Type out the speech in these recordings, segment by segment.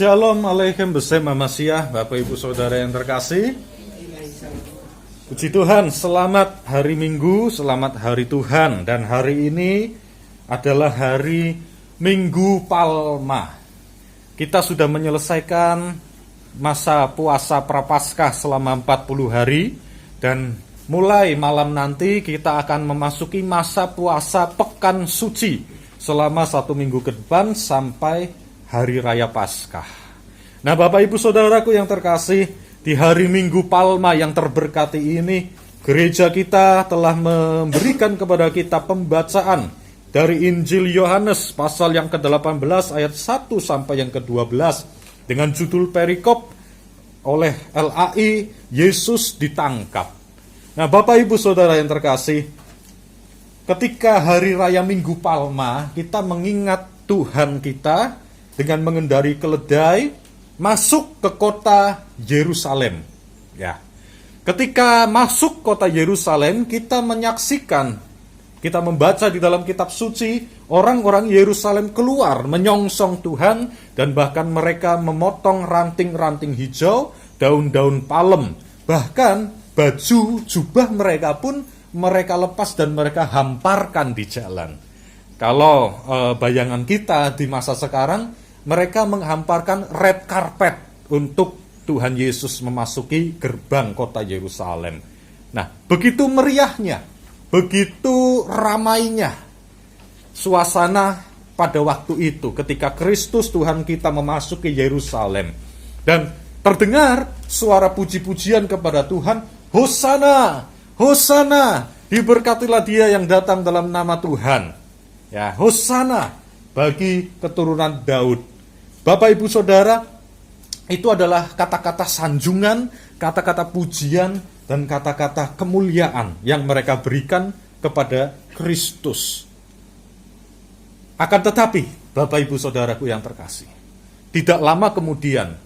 Shalom Alaikum bersama Masyiah, Bapak Ibu Saudara yang terkasih. Puji Tuhan, selamat hari Minggu, selamat hari Tuhan. Dan hari ini adalah hari Minggu Palma. Kita sudah menyelesaikan masa puasa Prapaskah selama 40 hari. Dan mulai malam nanti kita akan memasuki masa puasa Pekan Suci selama 1 minggu ke depan sampai Hari Raya Paskah. Nah, Bapak Ibu Saudaraku yang terkasih, di hari Minggu Palma yang terberkati ini, gereja kita telah memberikan kepada kita pembacaan dari Injil Yohanes pasal yang ke-18 ayat 1 sampai yang ke-12 dengan judul perikop oleh LAI, Yesus ditangkap. Nah, Bapak Ibu Saudara yang terkasih, ketika hari raya Minggu Palma, kita mengingat Tuhan kita dengan mengendari keledai masuk ke kota Yerusalem. Ya. Ketika masuk kota Yerusalem, kita menyaksikan, kita membaca di dalam kitab suci, orang-orang Yerusalem keluar menyongsong Tuhan, dan bahkan mereka memotong ranting-ranting hijau, daun-daun palem. Bahkan baju jubah mereka pun mereka lepas dan mereka hamparkan di jalan. Kalau bayangan kita di masa sekarang, mereka menghamparkan red carpet untuk Tuhan Yesus memasuki gerbang kota Yerusalem. Nah, begitu meriahnya, begitu ramainya suasana pada waktu itu ketika Kristus Tuhan kita memasuki Yerusalem. Dan terdengar suara puji-pujian kepada Tuhan, Hosana, Hosana, diberkatilah dia yang datang dalam nama Tuhan. Ya, Hosana bagi keturunan Daud. Bapak Ibu Saudara, itu adalah kata-kata sanjungan, kata-kata pujian, dan kata-kata kemuliaan yang mereka berikan kepada Kristus. Akan tetapi, Bapak Ibu Saudaraku yang terkasih, tidak lama kemudian,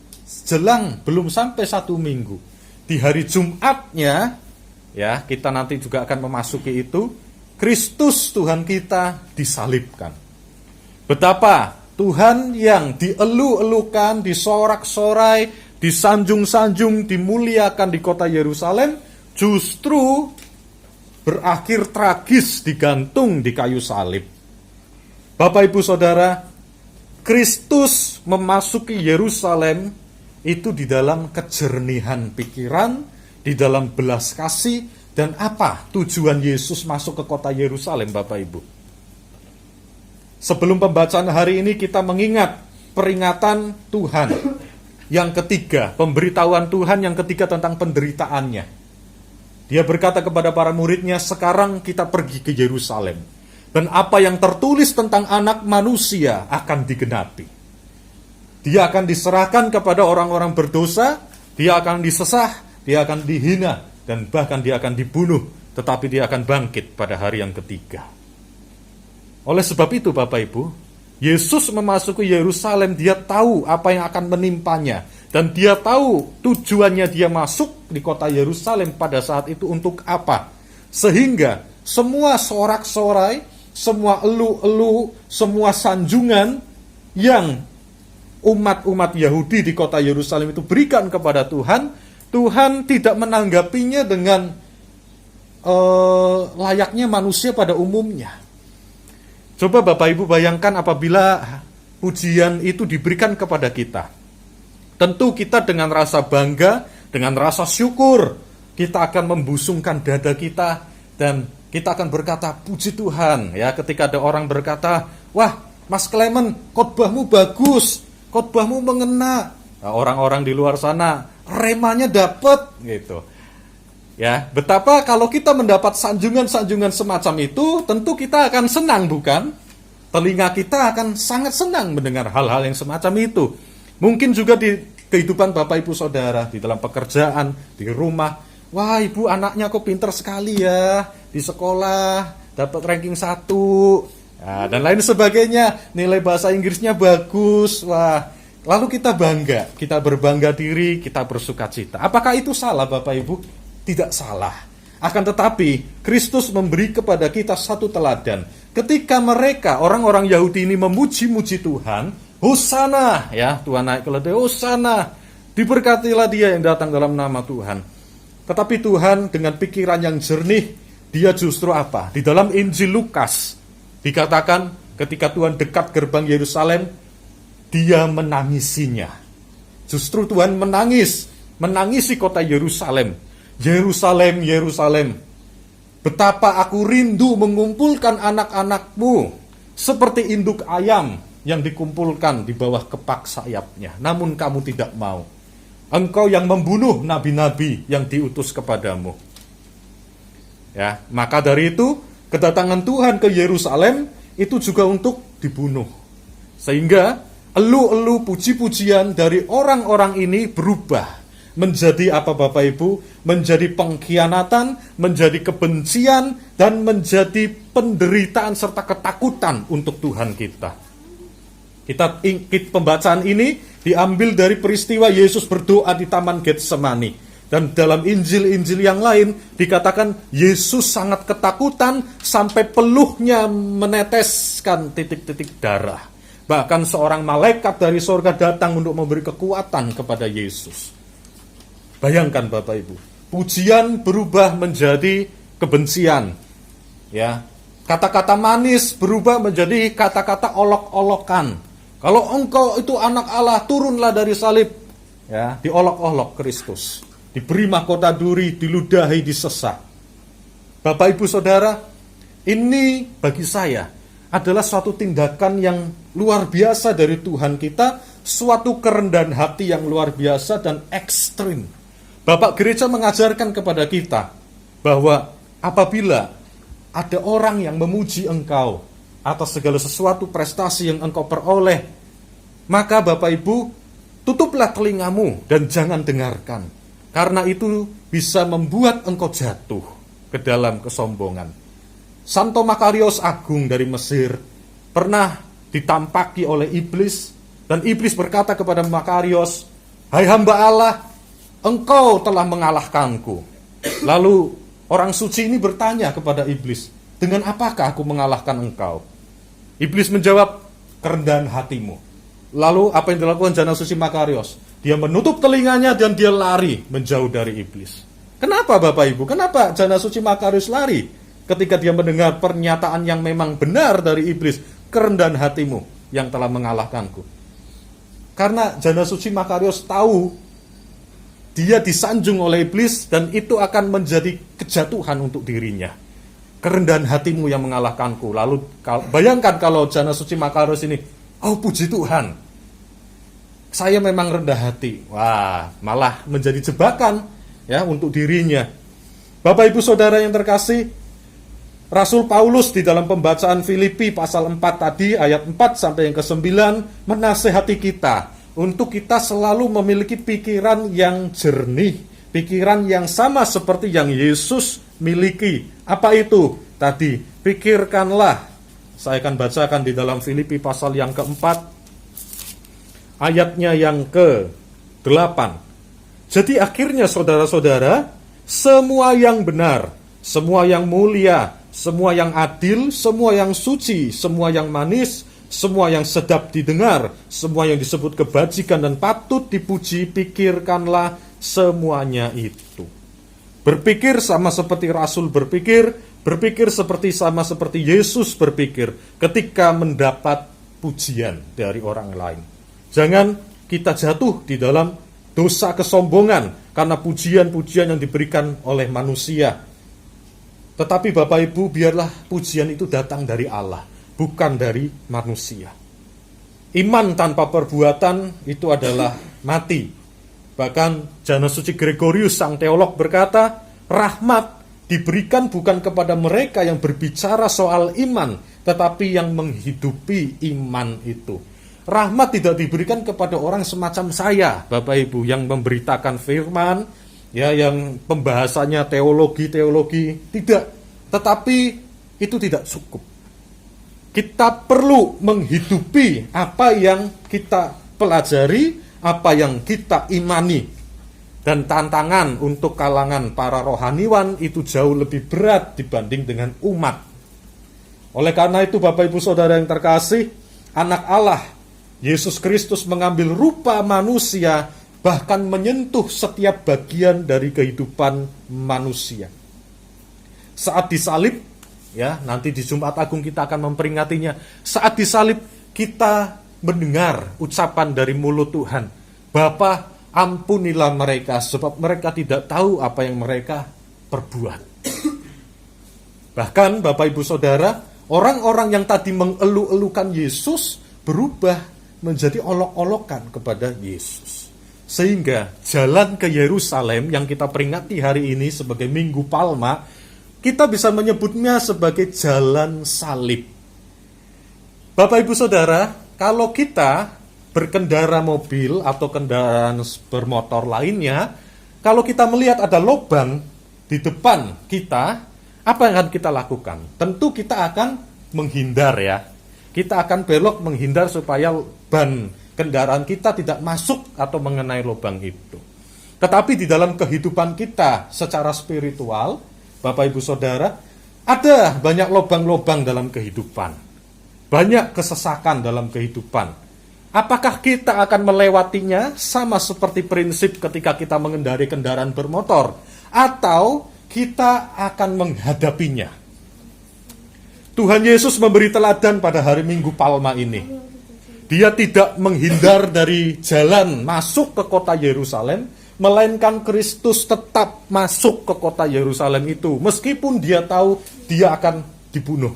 jelang belum sampai 1 minggu, di hari Jumatnya, ya, kita nanti juga akan memasuki itu, Kristus Tuhan kita disalibkan. Betapa Tuhan yang dielu-elukan, disorak-sorai, disanjung-sanjung, dimuliakan di kota Yerusalem, justru berakhir tragis digantung di kayu salib. Bapak Ibu Saudara, Kristus memasuki Yerusalem itu di dalam kejernihan pikiran, di dalam belas kasih, dan apa tujuan Yesus masuk ke kota Yerusalem, Bapak Ibu? Sebelum pembacaan hari ini kita mengingat peringatan Tuhan yang ketiga, pemberitahuan Tuhan yang ketiga tentang penderitaannya. Dia berkata kepada para muridnya, sekarang kita pergi ke Yerusalem, dan apa yang tertulis tentang anak manusia akan digenapi. Dia akan diserahkan kepada orang-orang berdosa, dia akan disesah, dia akan dihina, dan bahkan dia akan dibunuh, tetapi dia akan bangkit pada hari yang ketiga. Oleh sebab itu Bapak Ibu, Yesus memasuki Yerusalem, dia tahu apa yang akan menimpanya. Dan dia tahu tujuannya dia masuk di kota Yerusalem pada saat itu untuk apa. Sehingga semua sorak-sorai, semua elu-elu, semua sanjungan yang umat-umat Yahudi di kota Yerusalem itu berikan kepada Tuhan, Tuhan tidak menanggapinya dengan layaknya manusia pada umumnya. Coba Bapak Ibu bayangkan apabila pujian itu diberikan kepada kita. Tentu kita dengan rasa bangga, dengan rasa syukur, kita akan membusungkan dada kita dan kita akan berkata, puji Tuhan. Ya, ketika ada orang berkata, wah Mas Clement, khotbahmu bagus, khotbahmu mengena. Nah, orang-orang di luar sana, remanya dapat gitu. Ya, betapa kalau kita mendapat sanjungan-sanjungan semacam itu, tentu kita akan senang, bukan? Telinga kita akan sangat senang mendengar hal-hal yang semacam itu. Mungkin juga di kehidupan Bapak Ibu Saudara, di dalam pekerjaan, di rumah. Wah, ibu anaknya kok pinter sekali ya, di sekolah, dapat ranking 1, ya, dan lain sebagainya. Nilai bahasa Inggrisnya bagus, wah. Lalu kita bangga, kita berbangga diri, kita bersuka cita. Apakah itu salah Bapak Ibu? Tidak salah. Akan tetapi, Kristus memberi kepada kita satu teladan. Ketika mereka, orang-orang Yahudi ini memuji-muji Tuhan, Hosana, ya, Tuhan naik keledai, Hosana, diberkatilah dia yang datang dalam nama Tuhan. Tetapi Tuhan dengan pikiran yang jernih, dia justru apa? Di dalam Injil Lukas dikatakan ketika Tuhan dekat gerbang Yerusalem, dia menangisinya. Justru Tuhan menangisi kota Yerusalem. Yerusalem, Yerusalem, betapa aku rindu mengumpulkan anak-anakmu seperti induk ayam yang dikumpulkan di bawah kepak sayapnya. Namun kamu tidak mau. Engkau yang membunuh nabi-nabi yang diutus kepadamu. Ya, maka dari itu kedatangan Tuhan ke Yerusalem itu juga untuk dibunuh. Sehingga elu-elu puji-pujian dari orang-orang ini berubah menjadi apa Bapak Ibu? Menjadi pengkhianatan, menjadi kebencian, dan menjadi penderitaan serta ketakutan untuk Tuhan kita. Pembacaan ini diambil dari peristiwa Yesus berdoa di Taman Getsemani. Dan dalam Injil-Injil yang lain dikatakan Yesus sangat ketakutan sampai peluhnya meneteskan titik-titik darah. Bahkan seorang malaikat dari surga datang untuk memberi kekuatan kepada Yesus. Bayangkan Bapak Ibu, pujian berubah menjadi kebencian. Ya, kata-kata manis berubah menjadi kata-kata olok-olokan. Kalau engkau itu anak Allah, turunlah dari salib. Ya, diolok-olok Kristus. Diberi mahkota duri, diludahi, disesak. Bapak Ibu Saudara, ini bagi saya adalah suatu tindakan yang luar biasa dari Tuhan kita, suatu kerendahan hati yang luar biasa dan ekstrim. Bapak Gereja mengajarkan kepada kita bahwa apabila ada orang yang memuji engkau atas segala sesuatu prestasi yang engkau peroleh, maka Bapak Ibu, tutuplah telingamu dan jangan dengarkan. Karena itu bisa membuat engkau jatuh ke dalam kesombongan. Santo Makarios Agung dari Mesir pernah ditampaki oleh iblis, dan iblis berkata kepada Makarios, "Hai hamba Allah, engkau telah mengalahkanku." Lalu orang suci ini bertanya kepada iblis, "Dengan apakah aku mengalahkan engkau?" Iblis menjawab, "Kerendahan hatimu." Lalu apa yang dilakukan Jana Suci Makarios? Dia menutup telinganya dan dia lari menjauh dari iblis. Kenapa Bapak Ibu? Kenapa Jana Suci Makarios lari ketika dia mendengar pernyataan yang memang benar dari iblis? Kerendahan hatimu yang telah mengalahkanku. Karena Jana Suci Makarios tahu dia disanjung oleh iblis dan itu akan menjadi kejatuhan untuk dirinya. Kerendahan hatimu yang mengalahkanku. Lalu bayangkan kalau Jana Suci Makarios ini, "Oh puji Tuhan, saya memang rendah hati." Wah, malah menjadi jebakan ya untuk dirinya. Bapak Ibu Saudara yang terkasih, Rasul Paulus di dalam pembacaan Filipi pasal 4 tadi ayat 4 sampai yang ke-9 menasehati kita untuk kita selalu memiliki pikiran yang jernih, pikiran yang sama seperti yang Yesus miliki. Apa itu? Tadi, pikirkanlah. Saya akan bacakan di dalam Filipi pasal yang keempat, ayatnya yang ke-8. Jadi akhirnya saudara-saudara, semua yang benar, semua yang mulia, semua yang adil, semua yang suci, semua yang manis, semua yang sedap didengar, semua yang disebut kebajikan dan patut dipuji, pikirkanlah semuanya itu. Berpikir sama seperti Rasul berpikir sama seperti Yesus berpikir ketika mendapat pujian dari orang lain. Jangan kita jatuh di dalam dosa kesombongan karena pujian-pujian yang diberikan oleh manusia. Tetapi Bapak Ibu, biarlah pujian itu datang dari Allah, bukan dari manusia. Iman tanpa perbuatan itu adalah mati. Bahkan Jana Suci Gregorius sang teolog berkata, rahmat diberikan bukan kepada mereka yang berbicara soal iman, tetapi yang menghidupi iman itu. Rahmat tidak diberikan kepada orang semacam saya, Bapak Ibu, yang memberitakan firman, ya, yang pembahasannya teologi, tidak. Tetapi itu tidak cukup. Kita perlu menghidupi apa yang kita pelajari, apa yang kita imani. Dan tantangan untuk kalangan para rohaniwan itu jauh lebih berat dibanding dengan umat. Oleh karena itu Bapak Ibu Saudara yang terkasih, anak Allah Yesus Kristus mengambil rupa manusia, bahkan menyentuh setiap bagian dari kehidupan manusia. Saat disalib, ya, nanti di Jumat Agung kita akan memperingatinya. Saat disalib, kita mendengar ucapan dari mulut Tuhan, "Bapa, ampunilah mereka, sebab mereka tidak tahu apa yang mereka perbuat." Bahkan Bapak Ibu Saudara, orang-orang yang tadi mengeluh-elukan Yesus berubah menjadi olok-olokan kepada Yesus. Sehingga jalan ke Yerusalem yang kita peringati hari ini sebagai Minggu Palma, kita bisa menyebutnya sebagai jalan salib. Bapak Ibu Saudara, kalau kita berkendara mobil atau kendaraan bermotor lainnya, kalau kita melihat ada lubang di depan kita, apa yang akan kita lakukan? Tentu kita akan menghindar, ya. Kita akan belok menghindar supaya ban kendaraan kita tidak masuk atau mengenai lubang itu. Tetapi di dalam kehidupan kita secara spiritual, Bapak Ibu Saudara, ada banyak lubang-lubang dalam kehidupan. Banyak kesesakan dalam kehidupan. Apakah kita akan melewatinya sama seperti prinsip ketika kita mengendarai kendaraan bermotor? Atau kita akan menghadapinya? Tuhan Yesus memberi teladan pada hari Minggu Palma ini. Dia tidak menghindar dari jalan masuk ke kota Yerusalem, melainkan Kristus tetap masuk ke kota Yerusalem itu, meskipun dia tahu dia akan dibunuh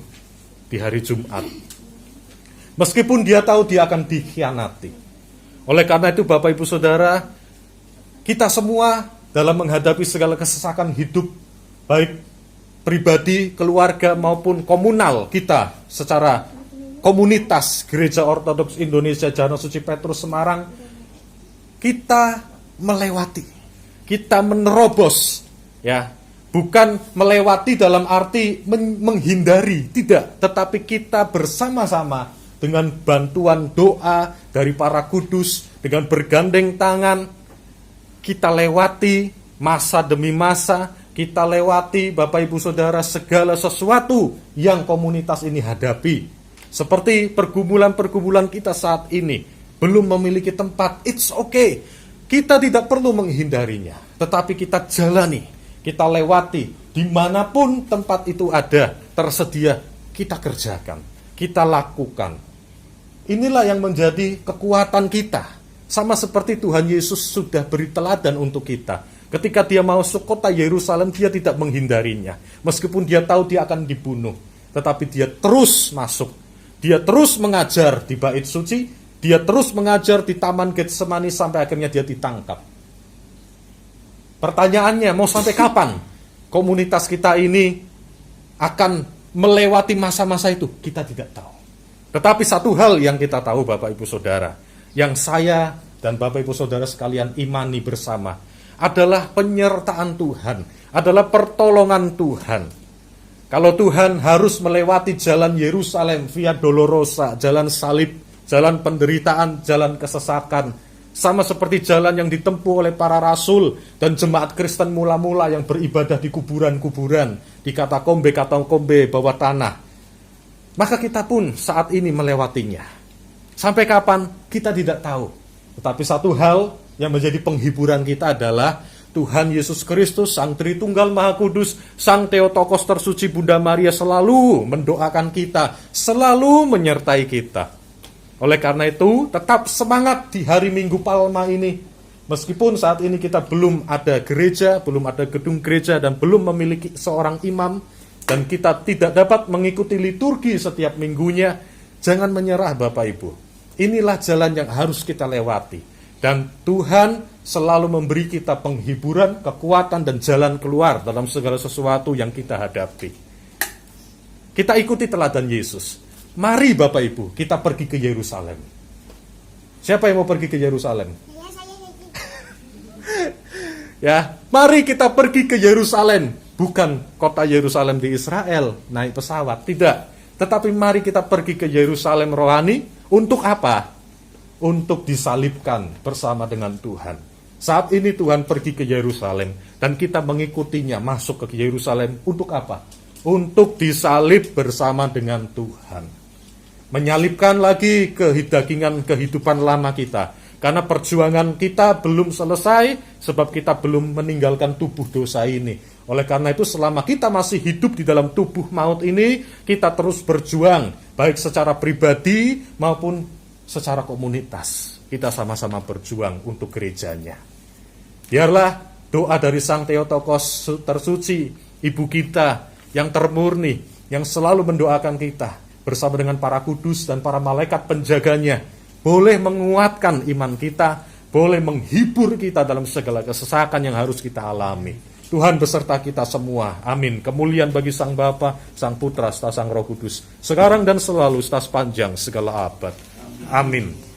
di hari Jumat. Meskipun dia tahu dia akan dikhianati. Oleh karena itu Bapak Ibu Saudara, kita semua dalam menghadapi segala kesesakan hidup, baik pribadi, keluarga maupun komunal kita secara komunitas Gereja Ortodoks Indonesia Jalan Suci Petrus Semarang, kita melewati, kita menerobos, ya, bukan melewati dalam arti menghindari, tidak, tetapi kita bersama-sama dengan bantuan doa dari para kudus, dengan bergandeng tangan, kita lewati masa demi masa. Kita lewati, Bapak Ibu Saudara, segala sesuatu yang komunitas ini hadapi. Seperti pergumulan-pergumulan kita saat ini, belum memiliki tempat, it's okay. Kita tidak perlu menghindarinya, tetapi kita jalani, kita lewati. Dimanapun tempat itu ada, tersedia, kita kerjakan, kita lakukan. Inilah yang menjadi kekuatan kita. Sama seperti Tuhan Yesus sudah beri teladan untuk kita. Ketika dia masuk kota Yerusalem, dia tidak menghindarinya. Meskipun dia tahu dia akan dibunuh. Tetapi dia terus masuk. Dia terus mengajar di bait suci. Dia terus mengajar di Taman Getsemani sampai akhirnya dia ditangkap. Pertanyaannya, mau sampai kapan komunitas kita ini akan melewati masa-masa itu? Kita tidak tahu. Tetapi satu hal yang kita tahu Bapak Ibu Saudara, yang saya dan Bapak Ibu Saudara sekalian imani bersama, adalah penyertaan Tuhan, adalah pertolongan Tuhan. Kalau Tuhan harus melewati jalan Yerusalem, Via Dolorosa, jalan salib, jalan penderitaan, jalan kesesakan, sama seperti jalan yang ditempuh oleh para rasul dan jemaat Kristen mula-mula yang beribadah di kuburan-kuburan, di katakombe bawah tanah. Maka kita pun saat ini melewatinya. Sampai kapan? Kita tidak tahu. Tetapi satu hal yang menjadi penghiburan kita adalah Tuhan Yesus Kristus, Sang Tritunggal Maha Kudus, Sang Theotokos tersuci Bunda Maria selalu mendoakan kita, selalu menyertai kita. Oleh karena itu, tetap semangat di hari Minggu Palma ini. Meskipun saat ini kita belum ada gereja, belum ada gedung gereja, dan belum memiliki seorang imam, dan kita tidak dapat mengikuti liturgi setiap minggunya, jangan menyerah Bapak Ibu. Inilah jalan yang harus kita lewati. Dan Tuhan selalu memberi kita penghiburan, kekuatan, dan jalan keluar dalam segala sesuatu yang kita hadapi. Kita ikuti teladan Yesus. Mari Bapak Ibu, kita pergi ke Yerusalem. Siapa yang mau pergi ke Yerusalem? Ya, mari kita pergi ke Yerusalem. Bukan kota Yerusalem di Israel, naik pesawat, tidak. Tetapi mari kita pergi ke Yerusalem rohani. Untuk apa? Untuk disalibkan bersama dengan Tuhan. Saat ini Tuhan pergi ke Yerusalem dan kita mengikutinya masuk ke Yerusalem untuk apa? Untuk disalib bersama dengan Tuhan. menyalipkan lagi kedagingan kehidupan lama kita. Karena perjuangan kita belum selesai, sebab kita belum meninggalkan tubuh dosa ini. Oleh karena itu selama kita masih hidup di dalam tubuh maut ini, kita terus berjuang, baik secara pribadi maupun secara komunitas. Kita sama-sama berjuang untuk gerejanya. Biarlah doa dari Sang Theotokos tersuci, ibu kita yang termurni, yang selalu mendoakan kita, bersama dengan para kudus dan para malaikat penjaganya, boleh menguatkan iman kita, boleh menghibur kita dalam segala kesesakan yang harus kita alami. Tuhan beserta kita semua. Amin. Kemuliaan bagi Sang Bapa, Sang Putra, serta Sang Roh Kudus, sekarang dan selalu, sepanjang segala abad. Amin.